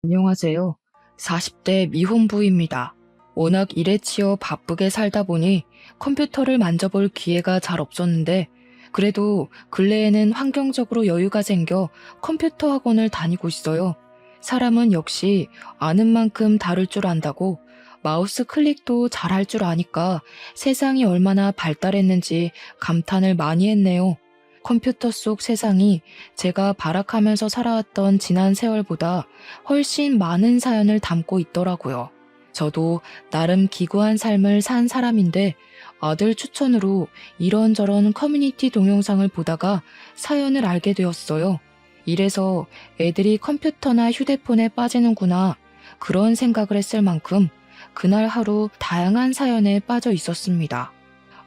안녕하세요. 40대 미혼부입니다. 워낙 일에 치여 바쁘게 살다 보니 컴퓨터를 만져볼 기회가 잘 없었는데 그래도 근래에는 환경적으로 여유가 생겨 컴퓨터 학원을 다니고 있어요. 사람은 역시 아는 만큼 다룰 줄 안다고 마우스 클릭도 잘할 줄 아니까 세상이 얼마나 발달했는지 감탄을 많이 했네요. 컴퓨터 속 세상이 제가 발악하면서 살아왔던 지난 세월보다 훨씬 많은 사연을 담고 있더라고요. 저도 나름 기구한 삶을 산 사람인데 아들 추천으로 이런저런 커뮤니티 동영상을 보다가 사연을 알게 되었어요. 이래서 애들이 컴퓨터나 휴대폰에 빠지는구나 그런 생각을 했을 만큼 그날 하루 다양한 사연에 빠져 있었습니다.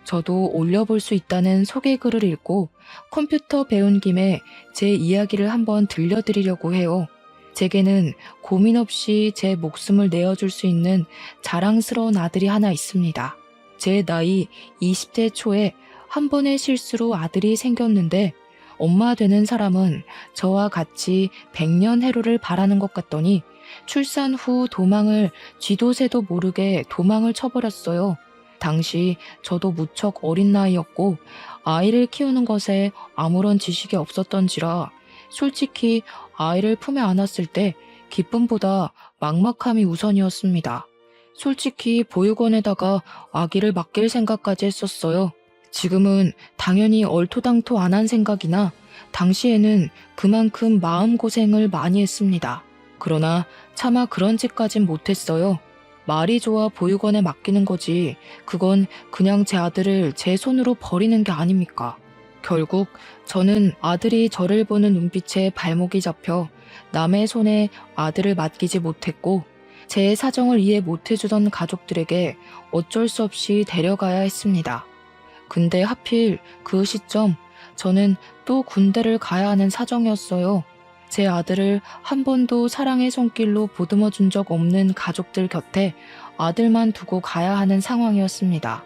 저도 올려볼 수 있다는 소개글을 읽고 컴퓨터 배운 김에 제 이야기를 한번 들려드리려고 해요. 제게는 고민 없이 제 목숨을 내어줄 수 있는 자랑스러운 아들이 하나 있습니다. 제 나이 20대 초에 한 번의 실수로 아들이 생겼는데 엄마 되는 사람은 저와 같이 100년 해로를 바라는 것 같더니 출산 후 도망을 쥐도 새도 모르게 도망을 쳐버렸어요. 당시 저도 무척 어린 나이였고 아이를 키우는 것에 아무런 지식이 없었던지라 솔직히 아이를 품에 안았을 때 기쁨보다 막막함이 우선이었습니다. 솔직히 보육원에다가 아기를 맡길 생각까지 했었어요. 지금은 당연히 얼토당토 안 한 생각이나 당시에는 그만큼 마음고생을 많이 했습니다. 그러나 차마 그런 짓까진 못했어요. 말이 좋아 보육원에 맡기는 거지 그건 그냥 제 아들을 제 손으로 버리는 게 아닙니까? 결국 저는 아들이 저를 보는 눈빛에 발목이 잡혀 남의 손에 아들을 맡기지 못했고 제 사정을 이해 못해주던 가족들에게 어쩔 수 없이 데려가야 했습니다. 근데 하필 그 시점 저는 또 군대를 가야 하는 사정이었어요. 제 아들을 한 번도 사랑의 손길로 보듬어 준 적 없는 가족들 곁에 아들만 두고 가야 하는 상황이었습니다.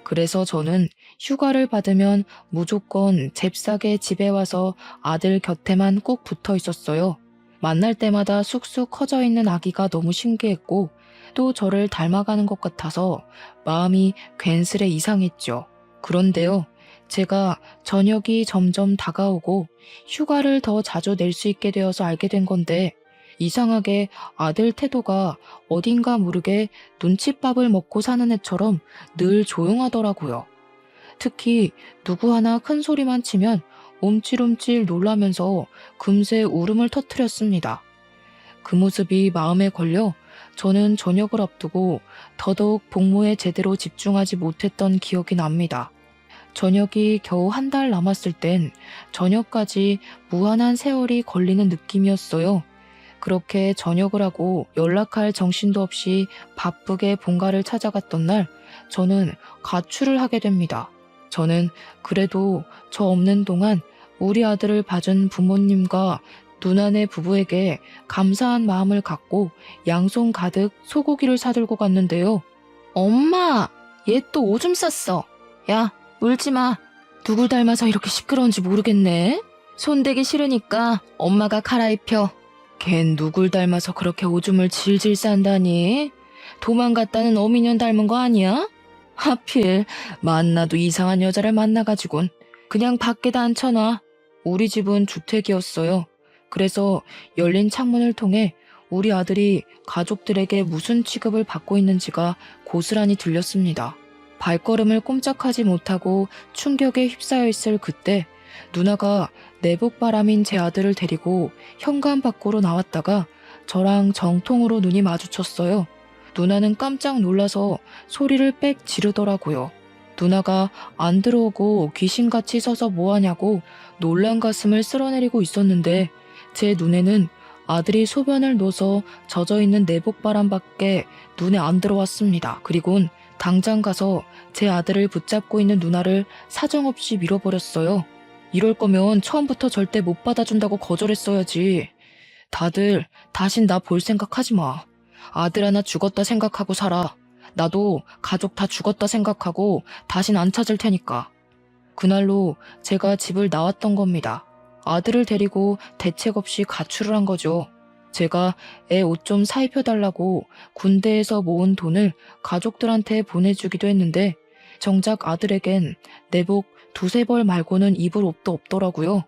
그래서 저는 휴가를 받으면 무조건 잽싸게 집에 와서 아들 곁에만 꼭 붙어 있었어요. 만날 때마다 쑥쑥 커져 있는 아기가 너무 신기했고 또 저를 닮아가는 것 같아서 마음이 괜스레 이상했죠. 그런데요. 제가 저녁이 점점 다가오고 휴가를 더 자주 낼 수 있게 되어서 알게 된 건데 이상하게 아들 태도가 어딘가 모르게 눈칫밥을 먹고 사는 애처럼 늘 조용하더라고요. 특히 누구 하나 큰 소리만 치면 움찔움찔 놀라면서 금세 울음을 터뜨렸습니다. 그 모습이 마음에 걸려 저는 저녁을 앞두고 더더욱 복무에 제대로 집중하지 못했던 기억이 납니다. 저녁이 겨우 한 달 남았을 땐 저녁까지 무한한 세월이 걸리는 느낌이었어요. 그렇게 저녁을 하고 연락할 정신도 없이 바쁘게 본가를 찾아갔던 날 저는 가출을 하게 됩니다. 저는 그래도 저 없는 동안 우리 아들을 봐준 부모님과 누나네 부부에게 감사한 마음을 갖고 양손 가득 소고기를 사들고 갔는데요. 엄마! 얘 또 오줌 쌌어. 야! 울지 마. 누굴 닮아서 이렇게 시끄러운지 모르겠네. 손대기 싫으니까 엄마가 갈아입혀. 걘 누굴 닮아서 그렇게 오줌을 질질 싼다니? 도망갔다는 어미년 닮은 거 아니야? 하필 만나도 이상한 여자를 만나가지곤 그냥 밖에다 앉혀놔. 우리 집은 주택이었어요. 그래서 열린 창문을 통해 우리 아들이 가족들에게 무슨 취급을 받고 있는지가 고스란히 들렸습니다. 발걸음을 꼼짝하지 못하고 충격에 휩싸여 있을 그때 누나가 내복바람인 제 아들을 데리고 현관 밖으로 나왔다가 저랑 정통으로 눈이 마주쳤어요. 누나는 깜짝 놀라서 소리를 빽 지르더라고요. 누나가 안 들어오고 귀신같이 서서 뭐하냐고 놀란 가슴을 쓸어내리고 있었는데 제 눈에는 아들이 소변을 넣어서 젖어있는 내복바람밖에 눈에 안 들어왔습니다. 그리곤 당장 가서 제 아들을 붙잡고 있는 누나를 사정없이 밀어버렸어요. 이럴 거면 처음부터 절대 못 받아준다고 거절했어야지. 다들 다신 나 볼 생각하지 마. 아들 하나 죽었다 생각하고 살아. 나도 가족 다 죽었다 생각하고 다신 안 찾을 테니까. 그날로 제가 집을 나왔던 겁니다. 아들을 데리고 대책 없이 가출을 한 거죠. 제가 애 옷 좀 사입혀달라고 군대에서 모은 돈을 가족들한테 보내주기도 했는데 정작 아들에겐 내복 두세 벌 말고는 입을 옷도 없더라고요.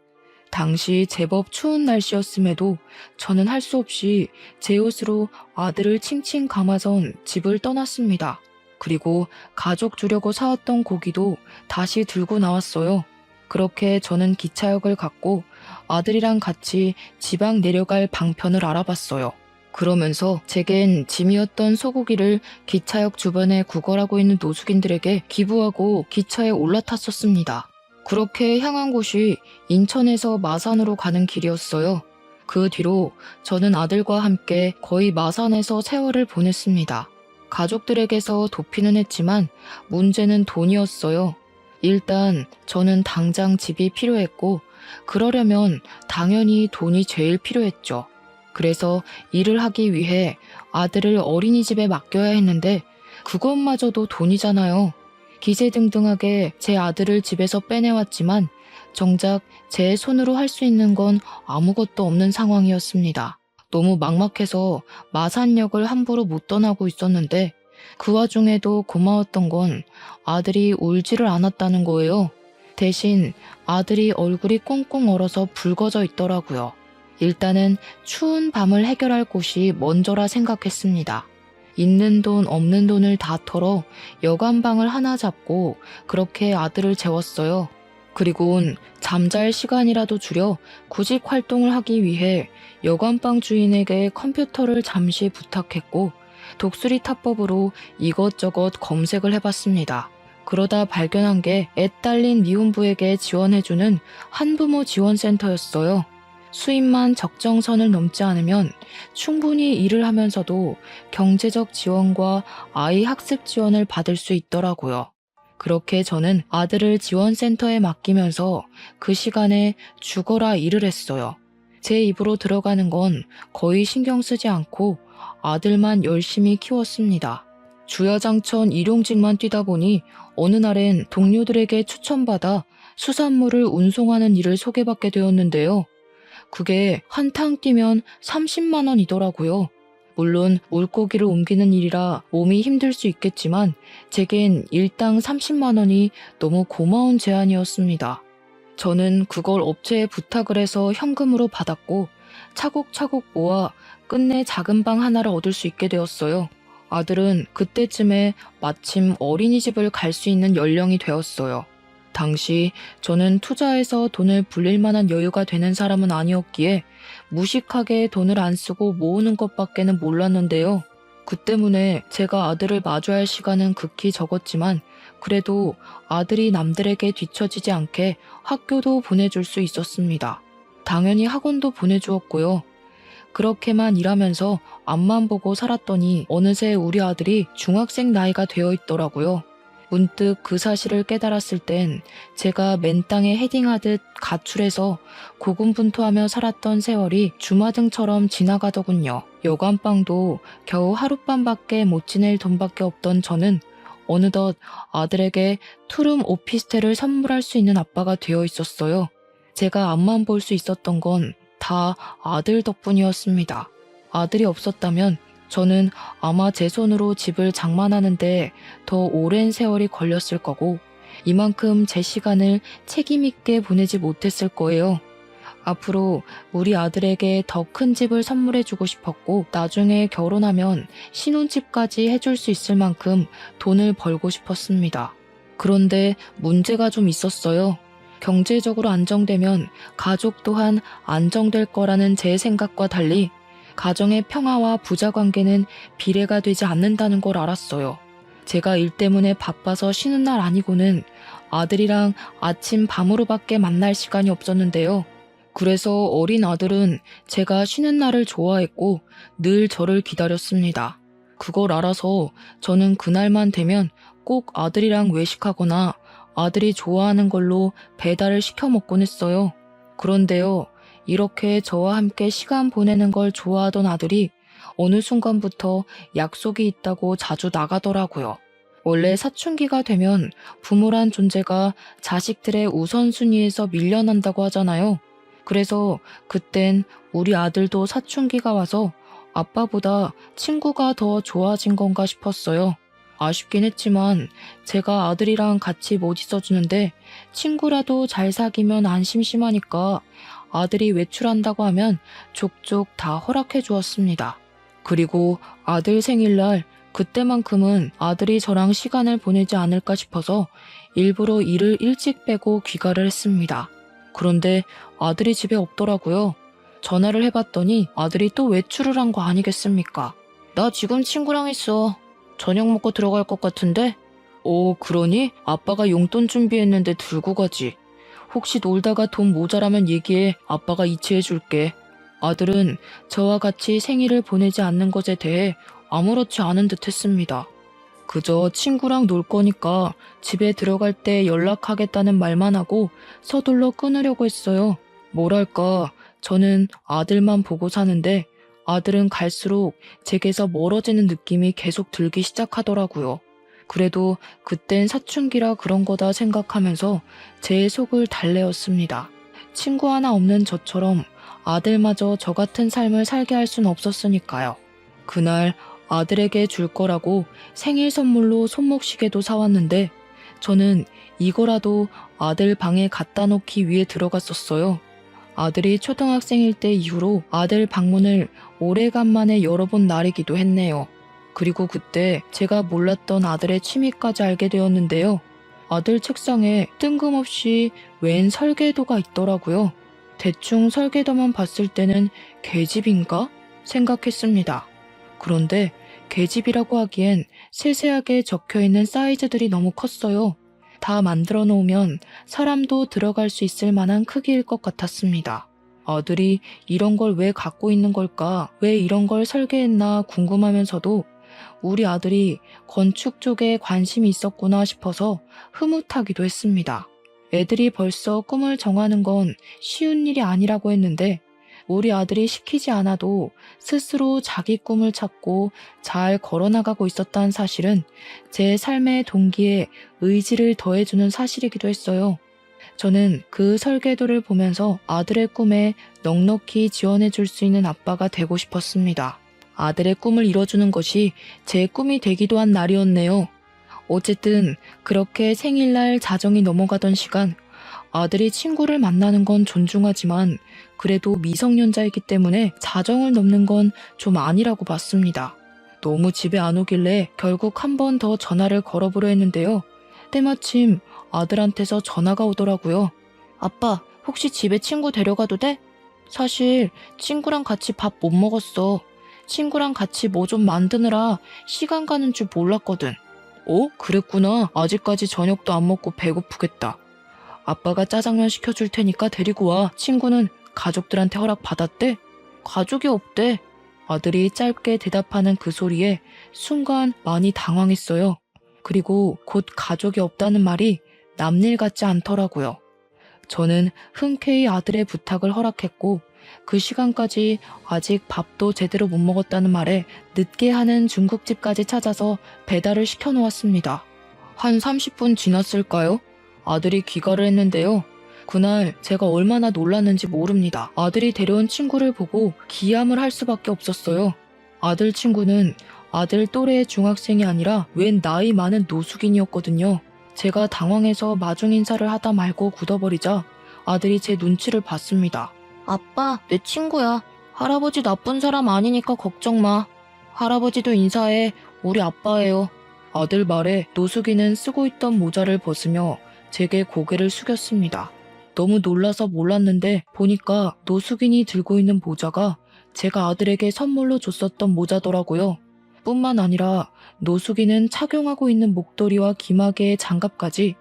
당시 제법 추운 날씨였음에도 저는 할 수 없이 제 옷으로 아들을 칭칭 감아선 집을 떠났습니다. 그리고 가족 주려고 사왔던 고기도 다시 들고 나왔어요. 그렇게 저는 기차역을 갔고 아들이랑 같이 지방 내려갈 방편을 알아봤어요. 그러면서 제겐 짐이었던 소고기를 기차역 주변에 구걸하고 있는 노숙인들에게 기부하고 기차에 올라탔었습니다. 그렇게 향한 곳이 인천에서 마산으로 가는 길이었어요. 그 뒤로 저는 아들과 함께 거의 마산에서 세월을 보냈습니다. 가족들에게서 도피는 했지만 문제는 돈이었어요. 일단 저는 당장 집이 필요했고 그러려면 당연히 돈이 제일 필요했죠. 그래서 일을 하기 위해 아들을 어린이집에 맡겨야 했는데 그것마저도 돈이잖아요. 기세등등하게 제 아들을 집에서 빼내왔지만 정작 제 손으로 할 수 있는 건 아무것도 없는 상황이었습니다. 너무 막막해서 마산역을 함부로 못 떠나고 있었는데 그 와중에도 고마웠던 건 아들이 울지를 않았다는 거예요. 대신 아들이 얼굴이 꽁꽁 얼어서 붉어져 있더라고요. 일단은 추운 밤을 해결할 곳이 먼저라 생각했습니다. 있는 돈 없는 돈을 다 털어 여관방을 하나 잡고 그렇게 아들을 재웠어요. 그리고는 잠잘 시간이라도 줄여 구직 활동을 하기 위해 여관방 주인에게 컴퓨터를 잠시 부탁했고 독수리 타법으로 이것저것 검색을 해봤습니다. 그러다 발견한 게 애 딸린 미혼부에게 지원해주는 한부모 지원센터였어요. 수입만 적정선을 넘지 않으면 충분히 일을 하면서도 경제적 지원과 아이 학습 지원을 받을 수 있더라고요. 그렇게 저는 아들을 지원센터에 맡기면서 그 시간에 죽어라 일을 했어요. 제 입으로 들어가는 건 거의 신경 쓰지 않고 아들만 열심히 키웠습니다. 주야장천 일용직만 뛰다 보니 어느 날엔 동료들에게 추천받아 수산물을 운송하는 일을 소개받게 되었는데요. 그게 한탕 뛰면 30만 원이더라고요. 물론 물고기를 옮기는 일이라 몸이 힘들 수 있겠지만 제겐 일당 30만 원이 너무 고마운 제안이었습니다. 저는 그걸 업체에 부탁을 해서 현금으로 받았고 차곡차곡 모아 끝내 작은 방 하나를 얻을 수 있게 되었어요. 아들은 그때쯤에 마침 어린이집을 갈 수 있는 연령이 되었어요. 당시 저는 투자해서 돈을 불릴 만한 여유가 되는 사람은 아니었기에 무식하게 돈을 안 쓰고 모으는 것밖에는 몰랐는데요. 그 때문에 제가 아들을 마주할 시간은 극히 적었지만 그래도 아들이 남들에게 뒤처지지 않게 학교도 보내줄 수 있었습니다. 당연히 학원도 보내주었고요. 그렇게만 일하면서 앞만 보고 살았더니 어느새 우리 아들이 중학생 나이가 되어 있더라고요. 문득 그 사실을 깨달았을 땐 제가 맨 땅에 헤딩하듯 가출해서 고군분투하며 살았던 세월이 주마등처럼 지나가더군요. 여관방도 겨우 하룻밤밖에 못 지낼 돈밖에 없던 저는 어느덧 아들에게 투룸 오피스텔을 선물할 수 있는 아빠가 되어 있었어요. 제가 앞만 볼 수 있었던 건 다 아들 덕분이었습니다. 아들이 없었다면 저는 아마 제 손으로 집을 장만하는데 더 오랜 세월이 걸렸을 거고 이만큼 제 시간을 책임있게 보내지 못했을 거예요. 앞으로 우리 아들에게 더 큰 집을 선물해주고 싶었고 나중에 결혼하면 신혼집까지 해줄 수 있을 만큼 돈을 벌고 싶었습니다. 그런데 문제가 좀 있었어요. 경제적으로 안정되면 가족 또한 안정될 거라는 제 생각과 달리 가정의 평화와 부자 관계는 비례가 되지 않는다는 걸 알았어요. 제가 일 때문에 바빠서 쉬는 날 아니고는 아들이랑 아침 밤으로밖에 만날 시간이 없었는데요. 그래서 어린 아들은 제가 쉬는 날을 좋아했고 늘 저를 기다렸습니다. 그걸 알아서 저는 그날만 되면 꼭 아들이랑 외식하거나 아들이 좋아하는 걸로 배달을 시켜 먹곤 했어요. 그런데요, 이렇게 저와 함께 시간 보내는 걸 좋아하던 아들이 어느 순간부터 약속이 있다고 자주 나가더라고요. 원래 사춘기가 되면 부모란 존재가 자식들의 우선순위에서 밀려난다고 하잖아요. 그래서 그땐 우리 아들도 사춘기가 와서 아빠보다 친구가 더 좋아진 건가 싶었어요. 아쉽긴 했지만 제가 아들이랑 같이 못 있어주는데 친구라도 잘 사귀면 안 심심하니까 아들이 외출한다고 하면 족족 다 허락해 주었습니다. 그리고 아들 생일날 그때만큼은 아들이 저랑 시간을 보내지 않을까 싶어서 일부러 일을 일찍 빼고 귀가를 했습니다. 그런데 아들이 집에 없더라고요. 전화를 해봤더니 아들이 또 외출을 한 거 아니겠습니까? 나 지금 친구랑 있어. 저녁 먹고 들어갈 것 같은데? 그러니? 아빠가 용돈 준비했는데 들고 가지. 혹시 놀다가 돈 모자라면 얘기해. 아빠가 이체해 줄게. 아들은 저와 같이 생일을 보내지 않는 것에 대해 아무렇지 않은 듯 했습니다. 그저 친구랑 놀 거니까 집에 들어갈 때 연락하겠다는 말만 하고 서둘러 끊으려고 했어요. 뭐랄까, 저는 아들만 보고 사는데 아들은 갈수록 제게서 멀어지는 느낌이 계속 들기 시작하더라고요. 그래도 그땐 사춘기라 그런 거다 생각하면서 제 속을 달래었습니다. 친구 하나 없는 저처럼 아들마저 저 같은 삶을 살게 할 순 없었으니까요. 그날 아들에게 줄 거라고 생일 선물로 손목시계도 사왔는데 저는 이거라도 아들 방에 갖다 놓기 위해 들어갔었어요. 아들이 초등학생일 때 이후로 아들 방문을 오래간만에 열어본 날이기도 했네요. 그리고 그때 제가 몰랐던 아들의 취미까지 알게 되었는데요. 아들 책상에 뜬금없이 웬 설계도가 있더라고요. 대충 설계도만 봤을 때는 계집인가 생각했습니다. 그런데 계집이라고 하기엔 세세하게 적혀있는 사이즈들이 너무 컸어요. 다 만들어 놓으면 사람도 들어갈 수 있을 만한 크기일 것 같았습니다. 아들이 이런 걸 왜 갖고 있는 걸까? 왜 이런 걸 설계했나 궁금하면서도 우리 아들이 건축 쪽에 관심이 있었구나 싶어서 흐뭇하기도 했습니다. 애들이 벌써 꿈을 정하는 건 쉬운 일이 아니라고 했는데 우리 아들이 시키지 않아도 스스로 자기 꿈을 찾고 잘 걸어나가고 있었다는 사실은 제 삶의 동기에 의지를 더해주는 사실이기도 했어요. 저는 그 설계도를 보면서 아들의 꿈에 넉넉히 지원해줄 수 있는 아빠가 되고 싶었습니다. 아들의 꿈을 이뤄주는 것이 제 꿈이 되기도 한 날이었네요. 어쨌든 그렇게 생일날 자정이 넘어가던 시간, 아들이 친구를 만나는 건 존중하지만 그래도 미성년자이기 때문에 자정을 넘는 건 좀 아니라고 봤습니다. 너무 집에 안 오길래 결국 한 번 더 전화를 걸어보려 했는데요. 때마침 아들한테서 전화가 오더라고요. 아빠, 혹시 집에 친구 데려가도 돼? 사실 친구랑 같이 밥 못 먹었어. 친구랑 같이 뭐 좀 만드느라 시간 가는 줄 몰랐거든. 그랬구나. 아직까지 저녁도 안 먹고 배고프겠다. 아빠가 짜장면 시켜줄 테니까 데리고 와. 친구는 가족들한테 허락 받았대? 가족이 없대. 아들이 짧게 대답하는 그 소리에 순간 많이 당황했어요. 그리고 곧 가족이 없다는 말이 남일 같지 않더라고요. 저는 흔쾌히 아들의 부탁을 허락했고 그 시간까지 아직 밥도 제대로 못 먹었다는 말에 늦게 하는 중국집까지 찾아서 배달을 시켜놓았습니다. 한 30분 지났을까요? 아들이 귀가를 했는데요. 그날 제가 얼마나 놀랐는지 모릅니다. 아들이 데려온 친구를 보고 기함을 할 수밖에 없었어요. 아들 친구는 아들 또래의 중학생이 아니라 웬 나이 많은 노숙인이었거든요. 제가 당황해서 마중 인사를 하다 말고 굳어버리자 아들이 제 눈치를 봤습니다. 아빠, 내 친구야. 할아버지 나쁜 사람 아니니까 걱정 마. 할아버지도 인사해. 우리 아빠예요. 아들 말에 노숙인은 쓰고 있던 모자를 벗으며 제게 고개를 숙였습니다. 너무 놀라서 몰랐는데 보니까 노숙인이 들고 있는 모자가 제가 아들에게 선물로 줬었던 모자더라고요. 뿐만 아니라 노숙인은 착용하고 있는 목도리와 기마개의 장갑까지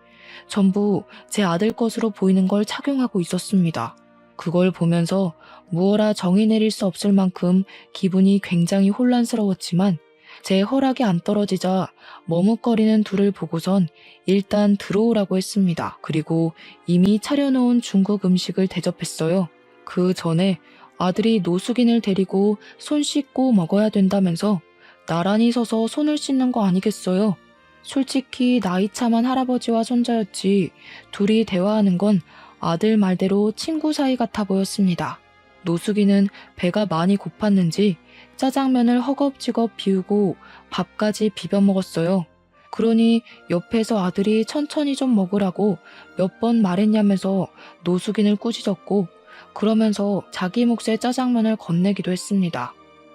전부 제 아들 것으로 보이는 걸 착용하고 있었습니다. 그걸 보면서 무어라 정의 내릴 수 없을 만큼 기분이 굉장히 혼란스러웠지만 제 허락이 안 떨어지자 머뭇거리는 둘을 보고선 일단 들어오라고 했습니다. 그리고 이미 차려놓은 중국 음식을 대접했어요. 그 전에 아들이 노숙인을 데리고 손 씻고 먹어야 된다면서 나란히 서서 손을 씻는 거 아니겠어요? 솔직히 나이 참한 할아버지와 손자였지 둘이 대화하는 건 아들 말대로 친구 사이 같아 보였습니다. 노숙이는 배가 많이 고팠는지 짜장면을 허겁지겁 비우고 밥까지 비벼 먹었어요. 그러니 옆에서 아들이 천천히 좀 먹으라고 몇 번 말했냐면서 노숙인을 꾸짖었고 그러면서 자기 몫의 짜장면을 건네기도 했습니다.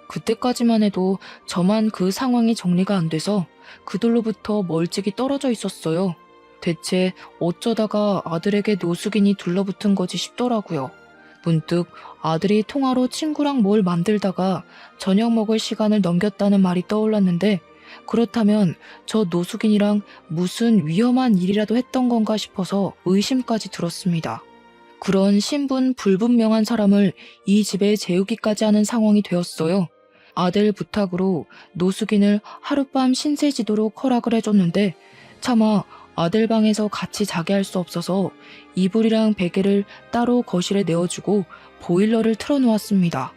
그때까지만 해도 저만 그 상황이 정리가 안 돼서 그들로부터 멀찍이 떨어져 있었어요. 대체 어쩌다가 아들에게 노숙인이 둘러붙은 거지 싶더라고요. 문득 아들이 통화로 친구랑 뭘 만들다가 저녁 먹을 시간을 넘겼다는 말이 떠올랐는데 그렇다면 저 노숙인이랑 무슨 위험한 일이라도 했던 건가 싶어서 의심까지 들었습니다. 그런 신분 불분명한 사람을 이 집에 재우기까지 하는 상황이 되었어요. 아들 부탁으로 노숙인을 하룻밤 신세지도록 허락을 해줬는데 차마 아들 방에서 같이 자게 할 수 없어서 이불이랑 베개를 따로 거실에 내어주고 보일러를 틀어놓았습니다.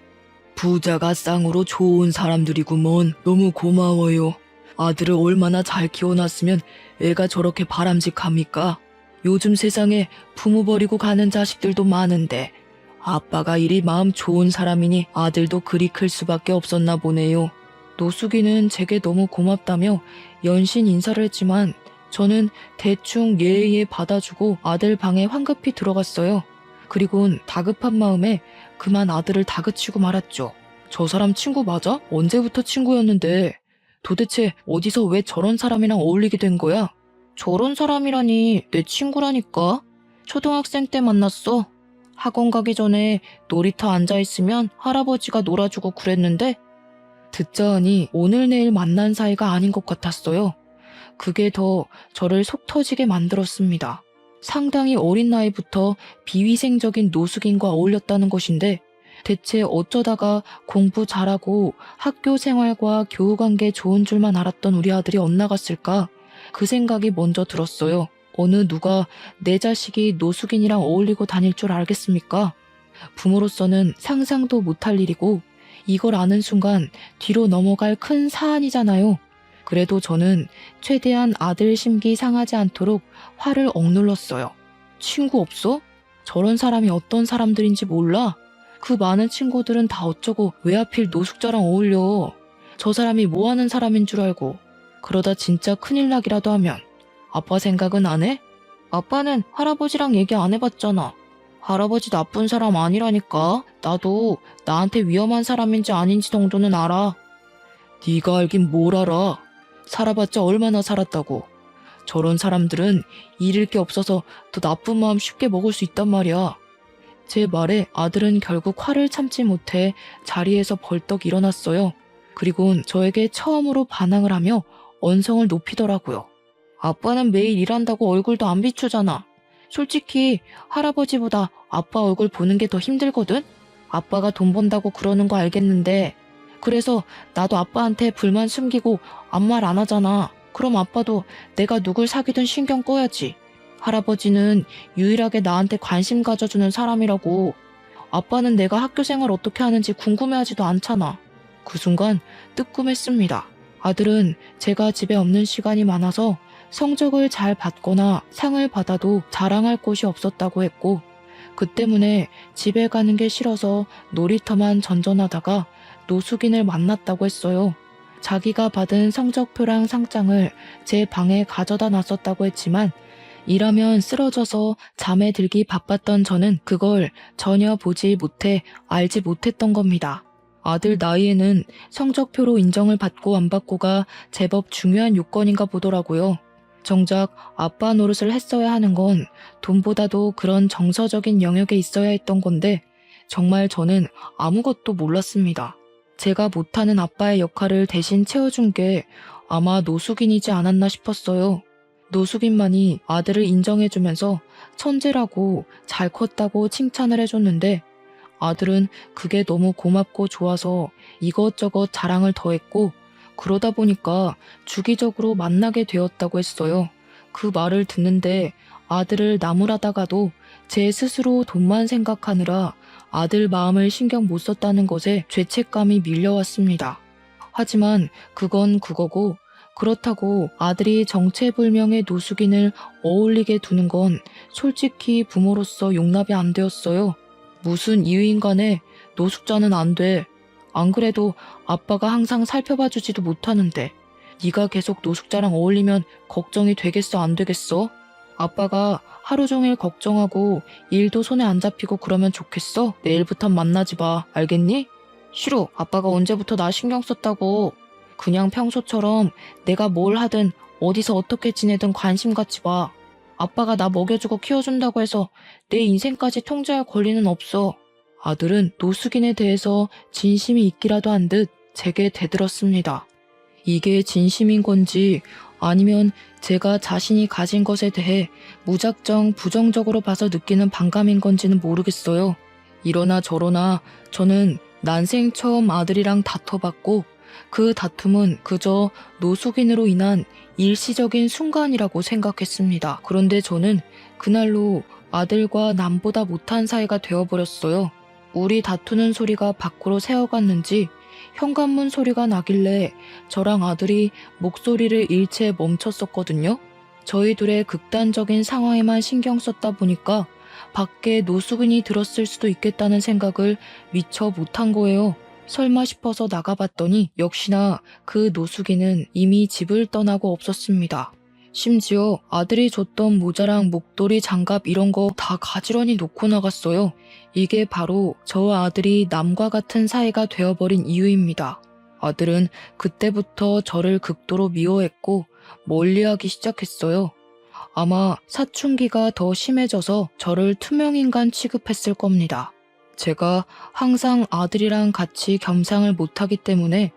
부자가 쌍으로 좋은 사람들이구먼. 너무 고마워요. 아들을 얼마나 잘 키워놨으면 애가 저렇게 바람직합니까? 요즘 세상에 부모 버리고 가는 자식들도 많은데 아빠가 이리 마음 좋은 사람이니 아들도 그리 클 수밖에 없었나 보네요. 노숙이는 제게 너무 고맙다며 연신 인사를 했지만 저는 대충 예의에 받아주고 아들 방에 황급히 들어갔어요. 그리곤 다급한 마음에 그만 아들을 다그치고 말았죠. 저 사람 친구 맞아? 언제부터 친구였는데 도대체 어디서 왜 저런 사람이랑 어울리게 된 거야? 저런 사람이라니 내 친구라니까. 초등학생 때 만났어. 학원 가기 전에 놀이터 앉아있으면 할아버지가 놀아주고 그랬는데 듣자 하니 오늘 내일 만난 사이가 아닌 것 같았어요. 그게 더 저를 속 터지게 만들었습니다. 상당히 어린 나이부터 비위생적인 노숙인과 어울렸다는 것인데 대체 어쩌다가 공부 잘하고 학교 생활과 교우관계 좋은 줄만 알았던 우리 아들이 엇나갔을까? 그 생각이 먼저 들었어요. 어느 누가 내 자식이 노숙인이랑 어울리고 다닐 줄 알겠습니까? 부모로서는 상상도 못할 일이고 이걸 아는 순간 뒤로 넘어갈 큰 사안이잖아요. 그래도 저는 최대한 아들 심기 상하지 않도록 화를 억눌렀어요. 친구 없어? 저런 사람이 어떤 사람들인지 몰라? 그 많은 친구들은 다 어쩌고 왜 하필 노숙자랑 어울려? 저 사람이 뭐 하는 사람인 줄 알고 그러다 진짜 큰일 나기라도 하면 아빠 생각은 안 해? 아빠는 할아버지랑 얘기 안 해봤잖아. 할아버지 나쁜 사람 아니라니까. 나도 나한테 위험한 사람인지 아닌지 정도는 알아. 네가 알긴 뭘 알아. 살아봤자 얼마나 살았다고. 저런 사람들은 잃을 게 없어서 더 나쁜 마음 쉽게 먹을 수 있단 말이야. 제 말에 아들은 결국 화를 참지 못해 자리에서 벌떡 일어났어요. 그리곤 저에게 처음으로 반항을 하며 언성을 높이더라고요. 아빠는 매일 일한다고 얼굴도 안 비추잖아. 솔직히 할아버지보다 아빠 얼굴 보는 게 더 힘들거든? 아빠가 돈 번다고 그러는 거 알겠는데 그래서 나도 아빠한테 불만 숨기고 아무 말 안 하잖아. 그럼 아빠도 내가 누굴 사귀든 신경 꺼야지. 할아버지는 유일하게 나한테 관심 가져주는 사람이라고. 아빠는 내가 학교 생활 어떻게 하는지 궁금해하지도 않잖아. 그 순간 뜨끔했습니다. 아들은 제가 집에 없는 시간이 많아서 성적을 잘 받거나 상을 받아도 자랑할 곳이 없었다고 했고 그 때문에 집에 가는 게 싫어서 놀이터만 전전하다가 노숙인을 만났다고 했어요. 자기가 받은 성적표랑 상장을 제 방에 가져다 놨었다고 했지만 일하면 쓰러져서 잠에 들기 바빴던 저는 그걸 전혀 보지 못해 알지 못했던 겁니다. 아들 나이에는 성적표로 인정을 받고 안 받고가 제법 중요한 요건인가 보더라고요. 정작 아빠 노릇을 했어야 하는 건 돈보다도 그런 정서적인 영역에 있어야 했던 건데 정말 저는 아무것도 몰랐습니다. 제가 못하는 아빠의 역할을 대신 채워준 게 아마 노숙인이지 않았나 싶었어요. 노숙인만이 아들을 인정해주면서 천재라고 잘 컸다고 칭찬을 해줬는데 아들은 그게 너무 고맙고 좋아서 이것저것 자랑을 더했고 그러다 보니까 주기적으로 만나게 되었다고 했어요. 그 말을 듣는데 아들을 나무라다가도 제 스스로 돈만 생각하느라 아들 마음을 신경 못 썼다는 것에 죄책감이 밀려왔습니다. 하지만 그건 그거고 그렇다고 아들이 정체불명의 노숙인을 어울리게 두는 건 솔직히 부모로서 용납이 안 되었어요. 무슨 이유인 간에 노숙자는 안 돼. 안 그래도 아빠가 항상 살펴봐주지도 못하는데 네가 계속 노숙자랑 어울리면 걱정이 되겠어 안 되겠어? 아빠가 하루 종일 걱정하고 일도 손에 안 잡히고 그러면 좋겠어? 내일부턴 만나지 마. 알겠니? 싫어. 아빠가 언제부터 나 신경 썼다고. 그냥 평소처럼 내가 뭘 하든 어디서 어떻게 지내든 관심 갖지 마. 아빠가 나 먹여주고 키워준다고 해서 내 인생까지 통제할 권리는 없어. 아들은 노숙인에 대해서 진심이 있기라도 한 듯 제게 대들었습니다. 이게 진심인 건지 아니면 제가 자신이 가진 것에 대해 무작정 부정적으로 봐서 느끼는 반감인 건지는 모르겠어요. 이러나 저러나 저는 난생 처음 아들이랑 다퉈봤고 그 다툼은 그저 노숙인으로 인한 일시적인 순간이라고 생각했습니다. 그런데 저는 그날로 아들과 남보다 못한 사이가 되어버렸어요. 우리 다투는 소리가 밖으로 새어갔는지 현관문 소리가 나길래 저랑 아들이 목소리를 일체 멈췄었거든요. 저희 둘의 극단적인 상황에만 신경 썼다 보니까 밖에 노숙인이 들었을 수도 있겠다는 생각을 미처 못한 거예요. 설마 싶어서 나가봤더니 역시나 그 노숙인은 이미 집을 떠나고 없었습니다. 심지어 아들이 줬던 모자랑 목도리, 장갑 이런 거 다 가지런히 놓고 나갔어요. 이게 바로 저와 아들이 남과 같은 사이가 되어버린 이유입니다. 아들은 그때부터 저를 극도로 미워했고 멀리하기 시작했어요. 아마 사춘기가 더 심해져서 저를 투명인간 취급했을 겁니다. 제가 항상 아들이랑 같이 겸상을 못하기 때문에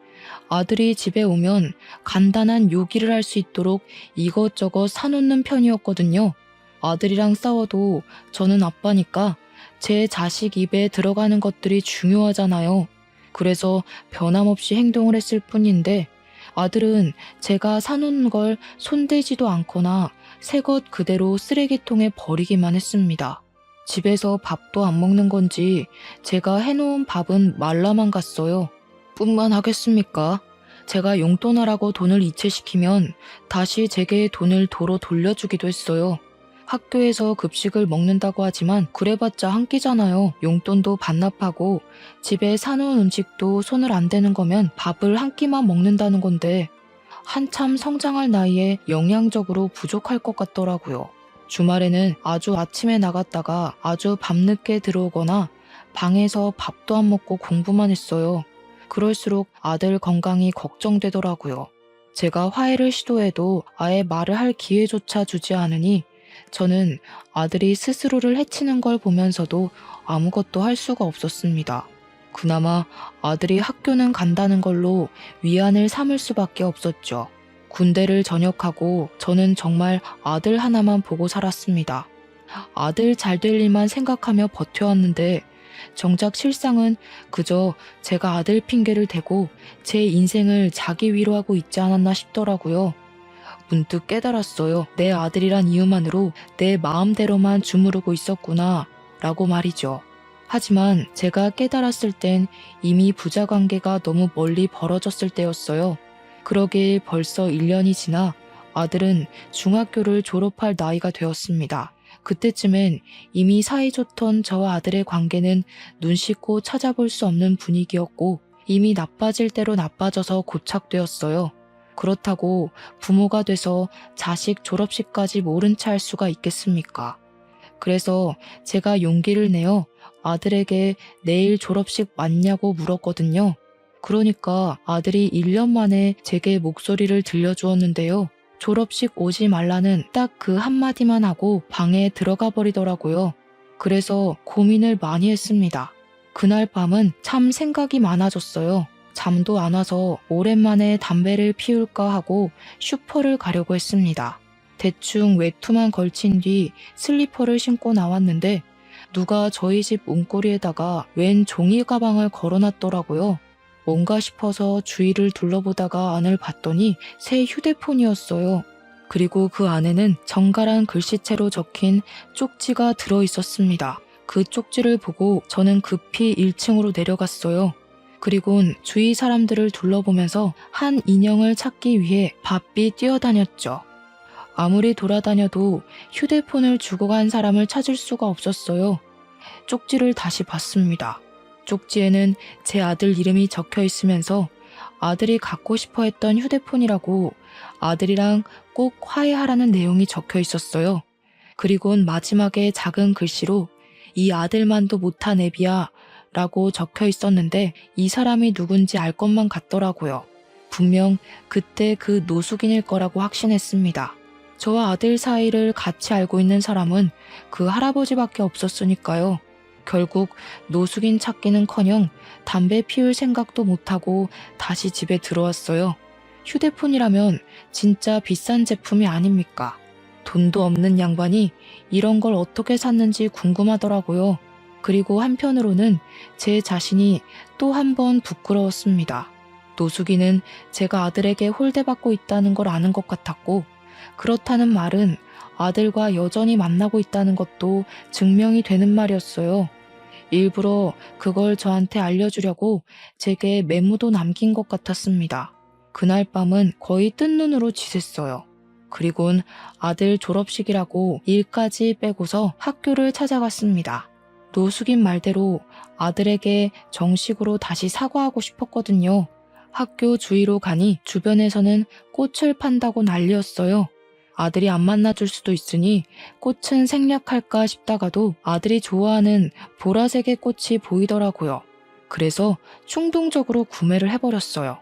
아들이 집에 오면 간단한 요기를 할 수 있도록 이것저것 사놓는 편이었거든요. 아들이랑 싸워도 저는 아빠니까 제 자식 입에 들어가는 것들이 중요하잖아요. 그래서 변함없이 행동을 했을 뿐인데 아들은 제가 사놓은 걸 손대지도 않거나 새 것 그대로 쓰레기통에 버리기만 했습니다. 집에서 밥도 안 먹는 건지 제가 해놓은 밥은 말라만 갔어요. 뿐만 하겠습니까? 제가 용돈하라고 돈을 이체시키면 다시 제게 돈을 도로 돌려주기도 했어요. 학교에서 급식을 먹는다고 하지만 그래봤자 한 끼잖아요. 용돈도 반납하고 집에 사놓은 음식도 손을 안 대는 거면 밥을 한 끼만 먹는다는 건데 한참 성장할 나이에 영양적으로 부족할 것 같더라고요. 주말에는 아주 아침에 나갔다가 아주 밤늦게 들어오거나 방에서 밥도 안 먹고 공부만 했어요. 그럴수록 아들 건강이 걱정되더라고요. 제가 화해를 시도해도 아예 말을 할 기회조차 주지 않으니 저는 아들이 스스로를 해치는 걸 보면서도 아무것도 할 수가 없었습니다. 그나마 아들이 학교는 간다는 걸로 위안을 삼을 수밖에 없었죠. 군대를 전역하고 저는 정말 아들 하나만 보고 살았습니다. 아들 잘 될 일만 생각하며 버텨왔는데 정작 실상은 그저 제가 아들 핑계를 대고 제 인생을 자기 위로하고 있지 않았나 싶더라고요. 문득 깨달았어요. 내 아들이란 이유만으로 내 마음대로만 주무르고 있었구나 라고 말이죠. 하지만 제가 깨달았을 땐 이미 부자관계가 너무 멀리 벌어졌을 때였어요. 그러길 벌써 1년이 지나 아들은 중학교를 졸업할 나이가 되었습니다. 그때쯤엔 이미 사이좋던 저와 아들의 관계는 눈 씻고 찾아볼 수 없는 분위기였고 이미 나빠질 대로 나빠져서 고착되었어요. 그렇다고 부모가 돼서 자식 졸업식까지 모른 채 할 수가 있겠습니까? 그래서 제가 용기를 내어 아들에게 내일 졸업식 맞냐고 물었거든요. 그러니까 아들이 1년 만에 제게 목소리를 들려주었는데요. 졸업식 오지 말라는 딱 그 한마디만 하고 방에 들어가 버리더라고요. 그래서 고민을 많이 했습니다. 그날 밤은 참 생각이 많아졌어요. 잠도 안 와서 오랜만에 담배를 피울까 하고 슈퍼를 가려고 했습니다. 대충 외투만 걸친 뒤 슬리퍼를 신고 나왔는데 누가 저희 집 문고리에다가 웬 종이 가방을 걸어놨더라고요. 뭔가 싶어서 주위를 둘러보다가 안을 봤더니 새 휴대폰이었어요. 그리고 그 안에는 정갈한 글씨체로 적힌 쪽지가 들어있었습니다. 그 쪽지를 보고 저는 급히 1층으로 내려갔어요. 그리곤 주위 사람들을 둘러보면서 한 인형을 찾기 위해 바삐 뛰어다녔죠. 아무리 돌아다녀도 휴대폰을 주고 간 사람을 찾을 수가 없었어요. 쪽지를 다시 봤습니다. 쪽지에는 제 아들 이름이 적혀 있으면서 아들이 갖고 싶어 했던 휴대폰이라고 아들이랑 꼭 화해하라는 내용이 적혀 있었어요. 그리곤 마지막에 작은 글씨로 이 아들만도 못한 애비야 라고 적혀 있었는데 이 사람이 누군지 알 것만 같더라고요. 분명 그때 그 노숙인일 거라고 확신했습니다. 저와 아들 사이를 같이 알고 있는 사람은 그 할아버지밖에 없었으니까요. 결국 노숙인 찾기는커녕 담배 피울 생각도 못하고 다시 집에 들어왔어요. 휴대폰이라면 진짜 비싼 제품이 아닙니까? 돈도 없는 양반이 이런 걸 어떻게 샀는지 궁금하더라고요. 그리고 한편으로는 제 자신이 또 한 번 부끄러웠습니다. 노숙인은 제가 아들에게 홀대받고 있다는 걸 아는 것 같았고, 그렇다는 말은 아들과 여전히 만나고 있다는 것도 증명이 되는 말이었어요. 일부러 그걸 저한테 알려주려고 제게 메모도 남긴 것 같았습니다. 그날 밤은 거의 뜬 눈으로 지샜어요. 그리곤 아들 졸업식이라고 일까지 빼고서 학교를 찾아갔습니다. 노숙인 말대로 아들에게 정식으로 다시 사과하고 싶었거든요. 학교 주위로 가니 주변에서는 꽃을 판다고 난리였어요. 아들이 안 만나줄 수도 있으니 꽃은 생략할까 싶다가도 아들이 좋아하는 보라색의 꽃이 보이더라고요. 그래서 충동적으로 구매를 해버렸어요.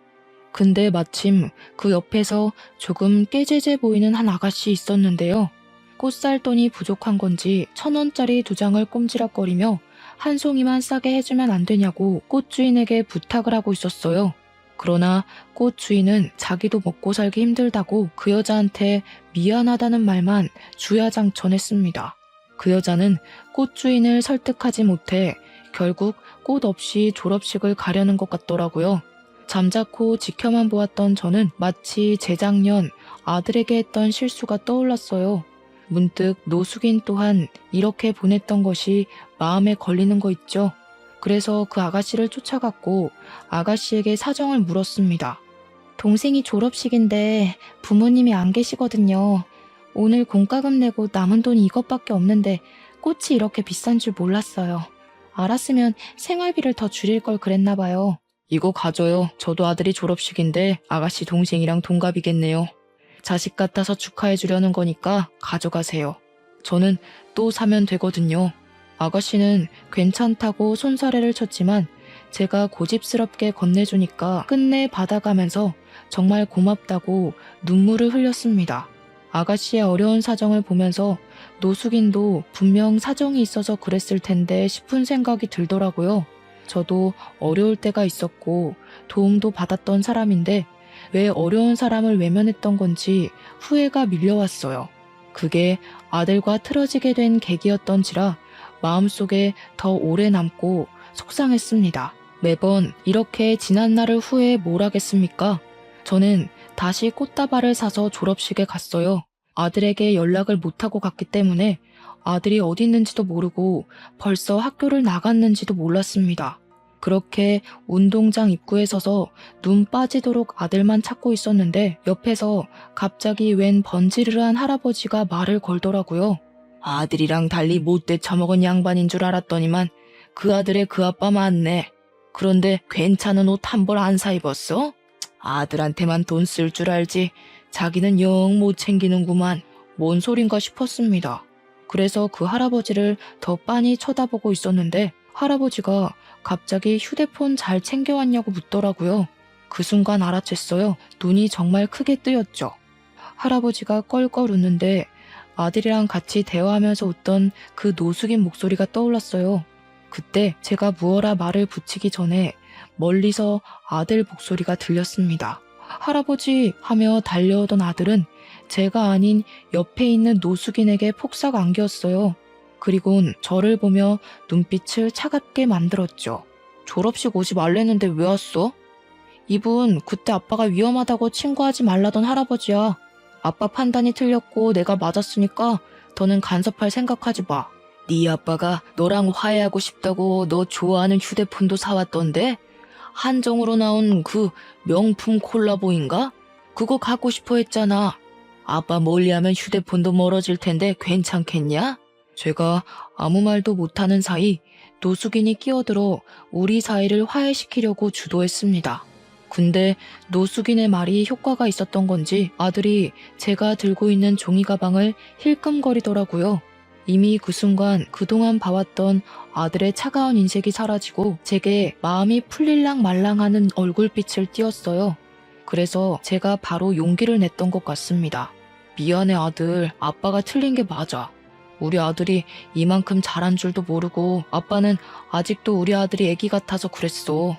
근데 마침 그 옆에서 조금 깨재재 보이는 한 아가씨 있었는데요. 꽃 살 돈이 부족한 건지 1,000원짜리 2장을 꼼지락거리며 한 송이만 싸게 해주면 안 되냐고 꽃 주인에게 부탁을 하고 있었어요. 그러나 꽃 주인은 자기도 먹고 살기 힘들다고 그 여자한테 미안하다는 말만 주야장천했습니다. 그 여자는 꽃 주인을 설득하지 못해 결국 꽃 없이 졸업식을 가려는 것 같더라고요. 잠자코 지켜만 보았던 저는 마치 재작년 아들에게 했던 실수가 떠올랐어요. 문득 노숙인 또한 이렇게 보냈던 것이 마음에 걸리는 거 있죠. 그래서 그 아가씨를 쫓아갔고 아가씨에게 사정을 물었습니다. 동생이 졸업식인데 부모님이 안 계시거든요. 오늘 공과금 내고 남은 돈이 이것밖에 없는데 꽃이 이렇게 비싼 줄 몰랐어요. 알았으면 생활비를 더 줄일 걸 그랬나 봐요. 이거 가져요. 저도 아들이 졸업식인데 아가씨 동생이랑 동갑이겠네요. 자식 같아서 축하해 주려는 거니까 가져가세요. 저는 또 사면 되거든요. 아가씨는 괜찮다고 손사래를 쳤지만 제가 고집스럽게 건네주니까 끝내 받아가면서 정말 고맙다고 눈물을 흘렸습니다. 아가씨의 어려운 사정을 보면서 노숙인도 분명 사정이 있어서 그랬을 텐데 싶은 생각이 들더라고요. 저도 어려울 때가 있었고 도움도 받았던 사람인데 왜 어려운 사람을 외면했던 건지 후회가 밀려왔어요. 그게 아들과 틀어지게 된 계기였던지라 마음속에 더 오래 남고 속상했습니다. 매번 이렇게 지난 날을 후회해 뭘 하겠습니까? 저는 다시 꽃다발을 사서 졸업식에 갔어요. 아들에게 연락을 못하고 갔기 때문에 아들이 어디 있는지도 모르고 벌써 학교를 나갔는지도 몰랐습니다. 그렇게 운동장 입구에 서서 눈 빠지도록 아들만 찾고 있었는데 옆에서 갑자기 웬 번지르르한 할아버지가 말을 걸더라고요. 아들이랑 달리 못돼 처먹은 양반인 줄 알았더니만 그 아들의 그 아빠 맞네. 그런데 괜찮은 옷 한 벌 안 사 입었어? 아들한테만 돈 쓸 줄 알지 자기는 영 못 챙기는구만. 뭔 소린가 싶었습니다. 그래서 그 할아버지를 더 빤히 쳐다보고 있었는데 할아버지가 갑자기 휴대폰 잘 챙겨왔냐고 묻더라고요. 그 순간 알아챘어요. 눈이 정말 크게 뜨였죠. 할아버지가 껄껄 웃는데 아들이랑 같이 대화하면서 웃던 그 노숙인 목소리가 떠올랐어요. 그때 제가 무어라 말을 붙이기 전에 멀리서 아들 목소리가 들렸습니다. 할아버지 하며 달려오던 아들은 제가 아닌 옆에 있는 노숙인에게 폭삭 안겼어요. 그리곤 저를 보며 눈빛을 차갑게 만들었죠. 졸업식 오지 말랬는데 왜 왔어? 이분 그때 아빠가 위험하다고 친구하지 말라던 할아버지야. 아빠 판단이 틀렸고 내가 맞았으니까 더는 간섭할 생각하지 마. 네 아빠가 너랑 화해하고 싶다고 너 좋아하는 휴대폰도 사왔던데? 한정으로 나온 그 명품 콜라보인가? 그거 갖고 싶어 했잖아. 아빠 멀리하면 휴대폰도 멀어질 텐데 괜찮겠냐? 제가 아무 말도 못하는 사이 노숙인이 끼어들어 우리 사이를 화해시키려고 주도했습니다. 근데 노숙인의 말이 효과가 있었던 건지 아들이 제가 들고 있는 종이 가방을 힐끔거리더라고요. 이미 그 순간 그동안 봐왔던 아들의 차가운 인색이 사라지고 제게 마음이 풀릴랑 말랑하는 얼굴빛을 띄었어요. 그래서 제가 바로 용기를 냈던 것 같습니다. 미안해 아들, 아빠가 틀린 게 맞아. 우리 아들이 이만큼 잘한 줄도 모르고 아빠는 아직도 우리 아들이 애기 같아서 그랬어.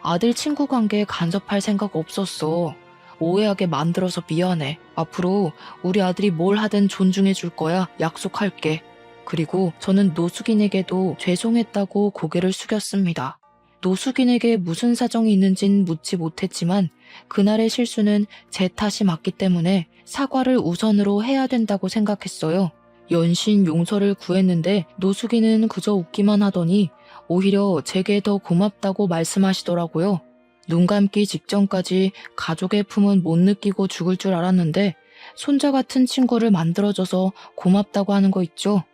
아들 친구 관계에 간섭할 생각 없었어. 오해하게 만들어서 미안해. 앞으로 우리 아들이 뭘 하든 존중해 줄 거야. 약속할게. 그리고 저는 노숙인에게도 죄송했다고 고개를 숙였습니다. 노숙인에게 무슨 사정이 있는진 묻지 못했지만 그날의 실수는 제 탓이 맞기 때문에 사과를 우선으로 해야 된다고 생각했어요. 연신 용서를 구했는데 노숙인은 그저 웃기만 하더니 오히려 제게 더 고맙다고 말씀하시더라고요. 눈 감기 직전까지 가족의 품은 못 느끼고 죽을 줄 알았는데 손자 같은 친구를 만들어줘서 고맙다고 하는 거 있죠.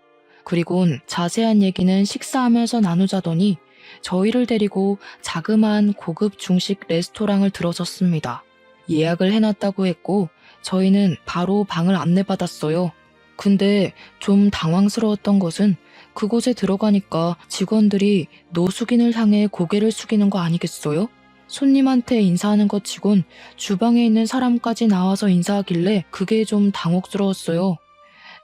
그리곤 자세한 얘기는 식사하면서 나누자더니 저희를 데리고 자그마한 고급 중식 레스토랑을 들어섰습니다. 예약을 해놨다고 했고 저희는 바로 방을 안내받았어요. 근데 좀 당황스러웠던 것은 그곳에 들어가니까 직원들이 노숙인을 향해 고개를 숙이는 거 아니겠어요? 손님한테 인사하는 것 치곤 주방에 있는 사람까지 나와서 인사하길래 그게 좀 당혹스러웠어요.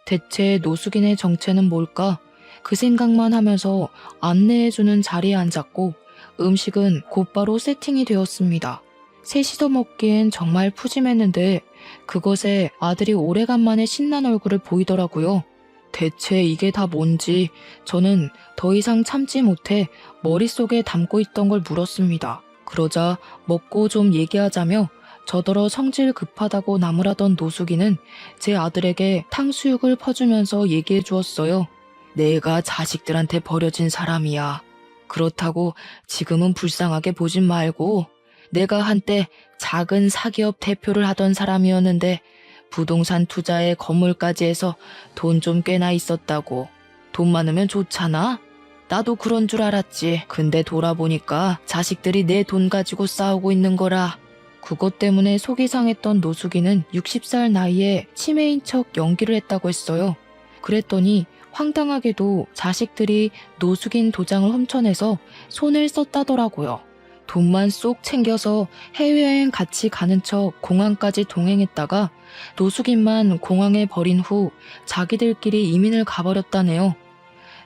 대체 노숙인의 정체는 뭘까? 그 생각만 하면서 안내해주는 자리에 앉았고 음식은 곧바로 세팅이 되었습니다. 셋이서 먹기엔 정말 푸짐했는데 그것에 아들이 오래간만에 신난 얼굴을 보이더라고요. 대체 이게 다 뭔지 저는 더 이상 참지 못해 머릿속에 담고 있던 걸 물었습니다. 그러자 먹고 좀 얘기하자며 저더러 성질 급하다고 나무라던 노숙인은 제 아들에게 탕수육을 퍼주면서 얘기해 주었어요. 내가 자식들한테 버려진 사람이야. 그렇다고 지금은 불쌍하게 보진 말고 내가 한때 작은 사기업 대표를 하던 사람이었는데 부동산 투자에 건물까지 해서 돈 좀 꽤나 있었다고. 돈 많으면 좋잖아? 나도 그런 줄 알았지. 근데 돌아보니까 자식들이 내 돈 가지고 싸우고 있는 거라. 그것 때문에 속이 상했던 노숙인은 60살 나이에 치매인 척 연기를 했다고 했어요. 그랬더니 황당하게도 자식들이 노숙인 도장을 훔쳐내서 손을 썼다더라고요. 돈만 쏙 챙겨서 해외여행 같이 가는 척 공항까지 동행했다가 노숙인만 공항에 버린 후 자기들끼리 이민을 가버렸다네요.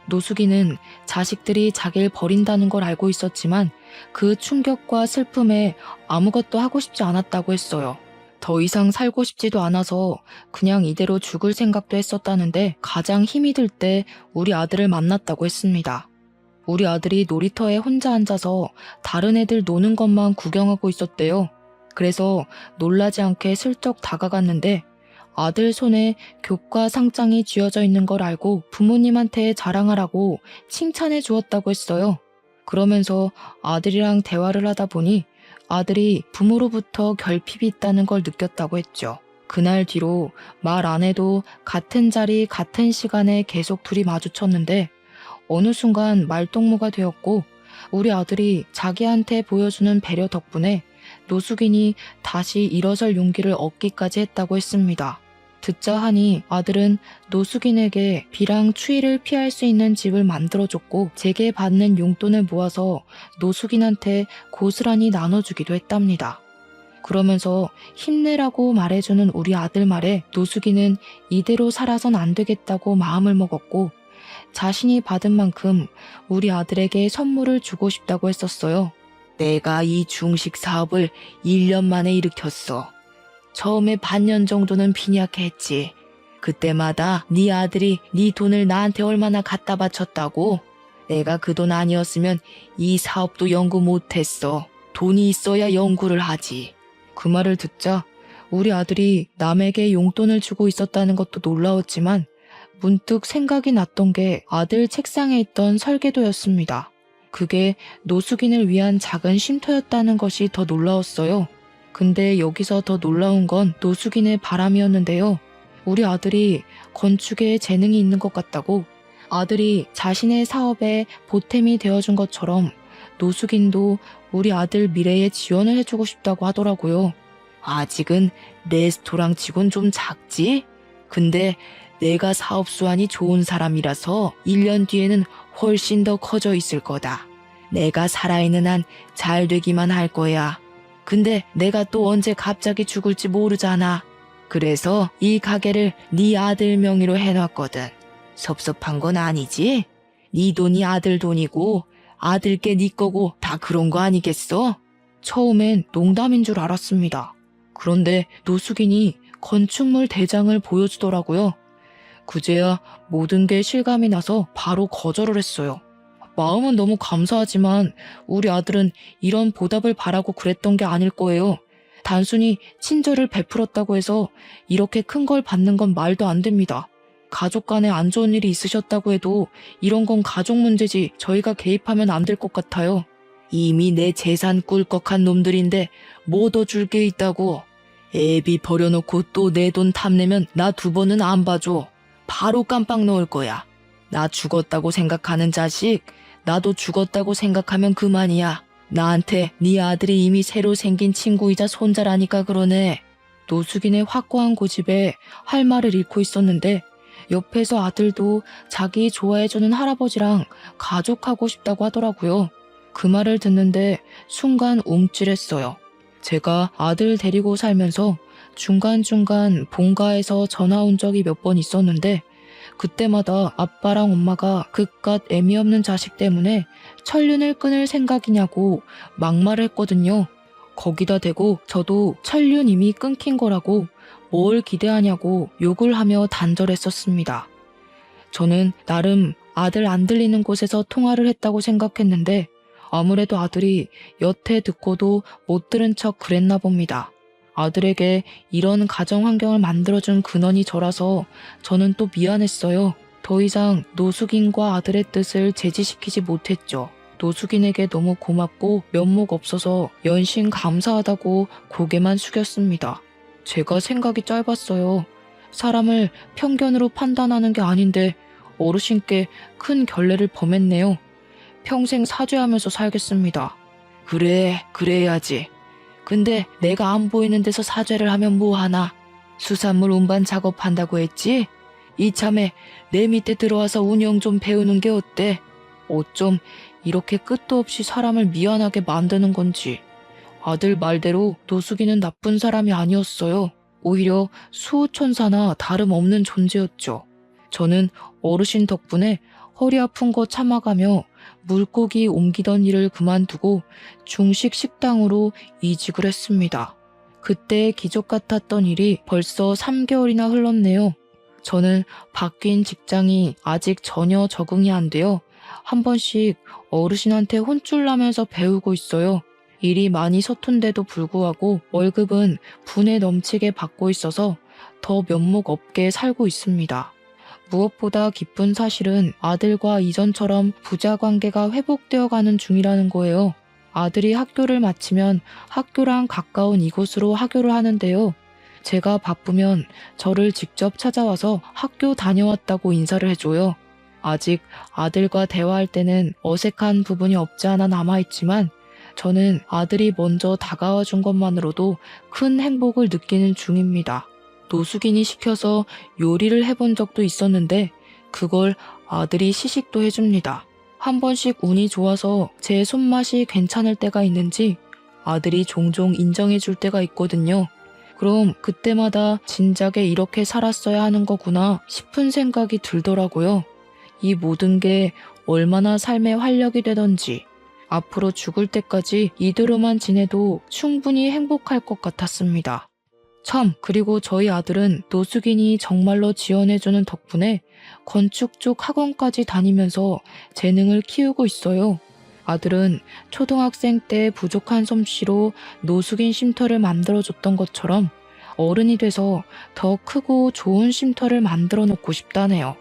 노숙인은 자식들이 자기를 버린다는 걸 알고 있었지만 그 충격과 슬픔에 아무것도 하고 싶지 않았다고 했어요. 더 이상 살고 싶지도 않아서 그냥 이대로 죽을 생각도 했었다는데 가장 힘이 들 때 우리 아들을 만났다고 했습니다. 우리 아들이 놀이터에 혼자 앉아서 다른 애들 노는 것만 구경하고 있었대요. 그래서 놀라지 않게 슬쩍 다가갔는데 아들 손에 교과 상장이 쥐어져 있는 걸 알고 부모님한테 자랑하라고 칭찬해 주었다고 했어요. 그러면서 아들이랑 대화를 하다 보니 아들이 부모로부터 결핍이 있다는 걸 느꼈다고 했죠. 그날 뒤로 말 안 해도 같은 자리 같은 시간에 계속 둘이 마주쳤는데 어느 순간 말동무가 되었고 우리 아들이 자기한테 보여주는 배려 덕분에 노숙인이 다시 일어설 용기를 얻기까지 했다고 했습니다. 듣자 하니 아들은 노숙인에게 비랑 추위를 피할 수 있는 집을 만들어줬고 제게 받는 용돈을 모아서 노숙인한테 고스란히 나눠주기도 했답니다. 그러면서 힘내라고 말해주는 우리 아들 말에 노숙인은 이대로 살아선 안 되겠다고 마음을 먹었고 자신이 받은 만큼 우리 아들에게 선물을 주고 싶다고 했었어요. 내가 이 중식 사업을 1년 만에 일으켰어. 처음에 반년 정도는 빈약해 했지. 그때마다 네 아들이 네 돈을 나한테 얼마나 갖다 바쳤다고? 내가 그 돈 아니었으면 이 사업도 연구 못했어. 돈이 있어야 연구를 하지. 그 말을 듣자 우리 아들이 남에게 용돈을 주고 있었다는 것도 놀라웠지만 문득 생각이 났던 게 아들 책상에 있던 설계도였습니다. 그게 노숙인을 위한 작은 쉼터였다는 것이 더 놀라웠어요. 근데 여기서 더 놀라운 건 노숙인의 바람이었는데요. 우리 아들이 건축에 재능이 있는 것 같다고, 아들이 자신의 사업에 보탬이 되어준 것처럼 노숙인도 우리 아들 미래에 지원을 해주고 싶다고 하더라고요. 아직은 레스토랑 치곤 좀 작지? 근데 내가 사업 수완이 좋은 사람이라서 1년 뒤에는 훨씬 더 커져 있을 거다. 내가 살아있는 한 잘 되기만 할 거야. 근데 내가 또 언제 갑자기 죽을지 모르잖아. 그래서 이 가게를 네 아들 명의로 해놨거든. 섭섭한 건 아니지? 네 돈이 아들 돈이고 아들께 네 거고 다 그런 거 아니겠어? 처음엔 농담인 줄 알았습니다. 그런데 노숙인이 건축물 대장을 보여주더라고요. 그제야 모든 게 실감이 나서 바로 거절을 했어요. 마음은 너무 감사하지만 우리 아들은 이런 보답을 바라고 그랬던 게 아닐 거예요. 단순히 친절을 베풀었다고 해서 이렇게 큰 걸 받는 건 말도 안 됩니다. 가족 간에 안 좋은 일이 있으셨다고 해도 이런 건 가족 문제지 저희가 개입하면 안 될 것 같아요. 이미 내 재산 꿀꺽한 놈들인데 뭐 더 줄 게 있다고. 애비 버려놓고 또 내 돈 탐내면 나 2번은 안 봐줘. 바로 깜빡 넣을 거야. 나 죽었다고 생각하는 자식, 나도 죽었다고 생각하면 그만이야. 나한테 네 아들이 이미 새로 생긴 친구이자 손자라니까 그러네. 노숙인의 확고한 고집에 할 말을 잃고 있었는데 옆에서 아들도 자기 좋아해주는 할아버지랑 가족하고 싶다고 하더라고요. 그 말을 듣는데 순간 움찔했어요. 제가 아들 데리고 살면서 중간중간 본가에서 전화 온 적이 몇 번 있었는데 그때마다 아빠랑 엄마가 그깟 애미 없는 자식 때문에 천륜을 끊을 생각이냐고 막말을 했거든요. 거기다 대고 저도 천륜 이미 끊긴 거라고 뭘 기대하냐고 욕을 하며 단절했었습니다. 저는 나름 아들 안 들리는 곳에서 통화를 했다고 생각했는데 아무래도 아들이 여태 듣고도 못 들은 척 그랬나 봅니다. 아들에게 이런 가정 환경을 만들어준 근원이 저라서 저는 또 미안했어요. 더 이상 노숙인과 아들의 뜻을 제지시키지 못했죠. 노숙인에게 너무 고맙고 면목 없어서 연신 감사하다고 고개만 숙였습니다. 제가 생각이 짧았어요. 사람을 편견으로 판단하는 게 아닌데 어르신께 큰 결례를 범했네요. 평생 사죄하면서 살겠습니다. 그래, 그래야지. 근데 내가 안 보이는 데서 사죄를 하면 뭐하나? 수산물 운반 작업한다고 했지? 이참에 내 밑에 들어와서 운영 좀 배우는 게 어때? 어쩜 이렇게 끝도 없이 사람을 미안하게 만드는 건지. 아들 말대로 노숙인은 나쁜 사람이 아니었어요. 오히려 수호천사나 다름없는 존재였죠. 저는 어르신 덕분에 허리 아픈 거 참아가며 물고기 옮기던 일을 그만두고 중식 식당으로 이직을 했습니다. 그때 기적 같았던 일이 벌써 3개월이나 흘렀네요. 저는 바뀐 직장이 아직 전혀 적응이 안 돼요. 한 번씩 어르신한테 혼쭐 나면서 배우고 있어요. 일이 많이 서툰데도 불구하고 월급은 분에 넘치게 받고 있어서 더 면목 없게 살고 있습니다. 무엇보다 기쁜 사실은 아들과 이전처럼 부자 관계가 회복되어 가는 중이라는 거예요. 아들이 학교를 마치면 학교랑 가까운 이곳으로 하교를 하는데요. 제가 바쁘면 저를 직접 찾아와서 학교 다녀왔다고 인사를 해줘요. 아직 아들과 대화할 때는 어색한 부분이 없지 않아 남아있지만 저는 아들이 먼저 다가와 준 것만으로도 큰 행복을 느끼는 중입니다. 노숙인이 시켜서 요리를 해본 적도 있었는데 그걸 아들이 시식도 해줍니다. 한 번씩 운이 좋아서 제 손맛이 괜찮을 때가 있는지 아들이 종종 인정해줄 때가 있거든요. 그럼 그때마다 진작에 이렇게 살았어야 하는 거구나 싶은 생각이 들더라고요. 이 모든 게 얼마나 삶의 활력이 되던지 앞으로 죽을 때까지 이대로만 지내도 충분히 행복할 것 같았습니다. 참, 그리고 저희 아들은 노숙인이 정말로 지원해주는 덕분에 건축 쪽 학원까지 다니면서 재능을 키우고 있어요. 아들은 초등학생 때 부족한 솜씨로 노숙인 쉼터를 만들어줬던 것처럼 어른이 돼서 더 크고 좋은 쉼터를 만들어 놓고 싶다네요.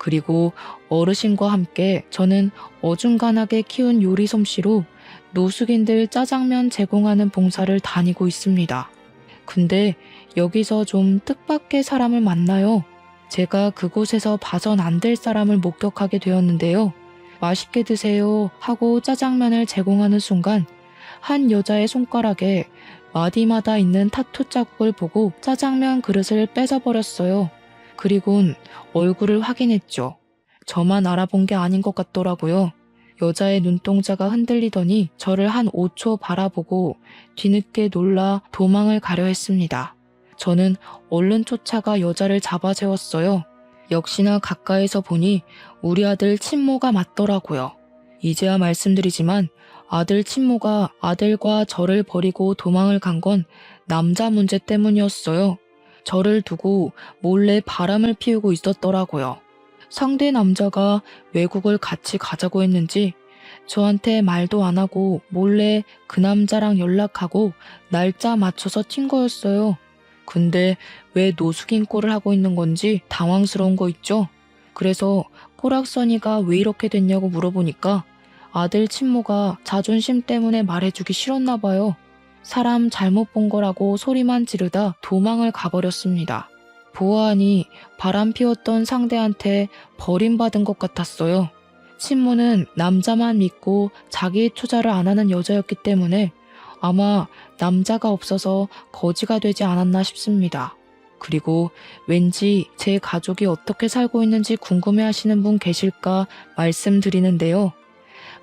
그리고 어르신과 함께 저는 어중간하게 키운 요리 솜씨로 노숙인들 짜장면 제공하는 봉사를 다니고 있습니다. 근데 여기서 좀 뜻밖의 사람을 만나요. 제가 그곳에서 봐선 안 될 사람을 목격하게 되었는데요. 맛있게 드세요 하고 짜장면을 제공하는 순간 한 여자의 손가락에 마디마다 있는 타투 자국을 보고 짜장면 그릇을 뺏어버렸어요. 그리곤 얼굴을 확인했죠. 저만 알아본 게 아닌 것 같더라고요. 여자의 눈동자가 흔들리더니 저를 한 5초 바라보고 뒤늦게 놀라 도망을 가려 했습니다. 저는 얼른 쫓아가 여자를 잡아 세웠어요. 역시나 가까이서 보니 우리 아들 친모가 맞더라고요. 이제야 말씀드리지만 아들 친모가 아들과 저를 버리고 도망을 간 건 남자 문제 때문이었어요. 저를 두고 몰래 바람을 피우고 있었더라고요. 상대 남자가 외국을 같이 가자고 했는지 저한테 말도 안 하고 몰래 그 남자랑 연락하고 날짜 맞춰서 튄 거였어요. 근데 왜 노숙인 꼴을 하고 있는 건지 당황스러운 거 있죠? 그래서 포락선이가 왜 이렇게 됐냐고 물어보니까 아들 친모가 자존심 때문에 말해주기 싫었나 봐요. 사람 잘못 본 거라고 소리만 지르다 도망을 가버렸습니다. 보아하니 바람 피웠던 상대한테 버림받은 것 같았어요. 친모는 남자만 믿고 자기 투자를 안 하는 여자였기 때문에 아마 남자가 없어서 거지가 되지 않았나 싶습니다. 그리고 왠지 제 가족이 어떻게 살고 있는지 궁금해하시는 분 계실까 말씀드리는데요.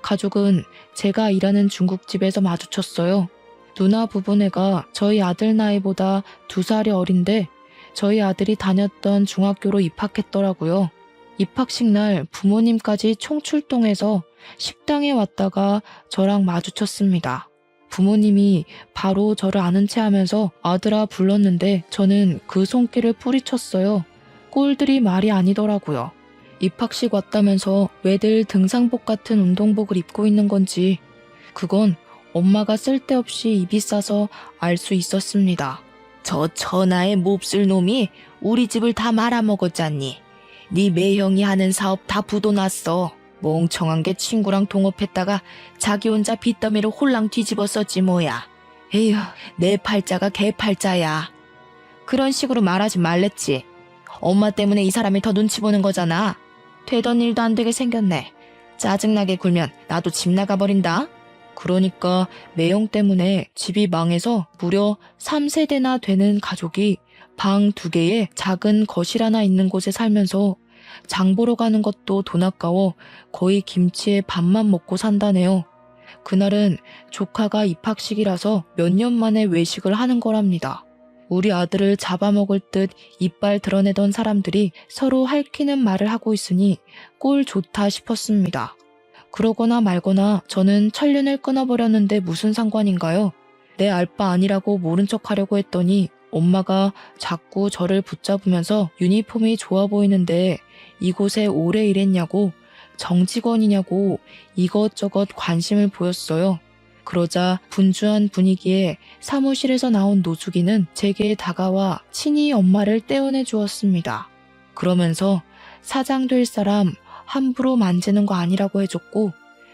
가족은 제가 일하는 중국집에서 마주쳤어요. 누나 부부네가 저희 아들 나이보다 2살이 어린데 저희 아들이 다녔던 중학교로 입학했더라고요. 입학식 날 부모님까지 총출동해서 식당에 왔다가 저랑 마주쳤습니다. 부모님이 바로 저를 아는 체 하면서 아들아 불렀는데 저는 그 손길을 뿌리쳤어요. 꼴들이 말이 아니더라고요. 입학식 왔다면서 왜들 등산복 같은 운동복을 입고 있는 건지 그건 엄마가 쓸데없이 입이 싸서 알 수 있었습니다. 저 천하의 몹쓸 놈이 우리 집을 다 말아먹었잖니. 네 매형이 하는 사업 다 부도났어. 멍청한 게 친구랑 동업했다가 자기 혼자 빚더미를 홀랑 뒤집었었지 뭐야. 에휴, 내 팔자가 개 팔자야. 그런 식으로 말하지 말랬지. 엄마 때문에 이 사람이 더 눈치 보는 거잖아. 되던 일도 안 되게 생겼네. 짜증나게 굴면 나도 집 나가버린다. 그러니까 매형 때문에 집이 망해서 무려 3세대나 되는 가족이 방 2개에 작은 거실 하나 있는 곳에 살면서 장 보러 가는 것도 돈 아까워 거의 김치에 밥만 먹고 산다네요. 그날은 조카가 입학식이라서 몇 년 만에 외식을 하는 거랍니다. 우리 아들을 잡아먹을 듯 이빨 드러내던 사람들이 서로 핥히는 말을 하고 있으니 꼴 좋다 싶었습니다. 그러거나 말거나 저는 천륜을 끊어버렸는데 무슨 상관인가요? 내 알바 아니라고 모른 척 하려고 했더니 엄마가 자꾸 저를 붙잡으면서 유니폼이 좋아 보이는데 이곳에 오래 일했냐고 정직원이냐고 이것저것 관심을 보였어요. 그러자 분주한 분위기에 사무실에서 나온 노숙인은 제게 다가와 친히 엄마를 떼어내 주었습니다. 그러면서 사장 될 사람 함부로 만지는 거 아니라고 해줬고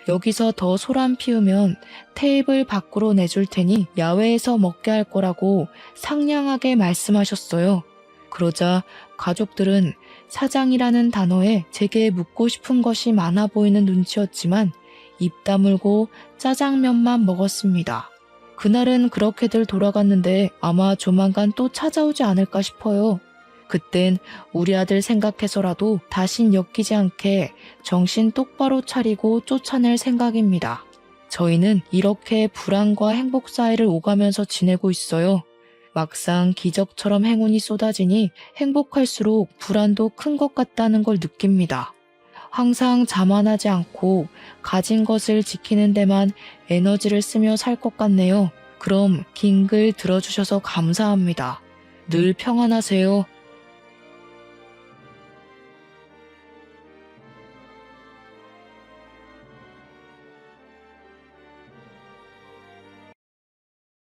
여기서 더 소란 피우면 테이블 밖으로 내줄 테니 야외에서 먹게 할 거라고 상냥하게 말씀하셨어요. 그러자 가족들은 사장이라는 단어에 제게 묻고 싶은 것이 많아 보이는 눈치였지만 입 다물고 짜장면만 먹었습니다. 그날은 그렇게들 돌아갔는데 아마 조만간 또 찾아오지 않을까 싶어요. 그땐 우리 아들 생각해서라도 다신 엮이지 않게 정신 똑바로 차리고 쫓아낼 생각입니다. 저희는 이렇게 불안과 행복 사이를 오가면서 지내고 있어요. 막상 기적처럼 행운이 쏟아지니 행복할수록 불안도 큰 것 같다는 걸 느낍니다. 항상 자만하지 않고 가진 것을 지키는 데만 에너지를 쓰며 살 것 같네요. 그럼 긴 글 들어주셔서 감사합니다. 늘 평안하세요.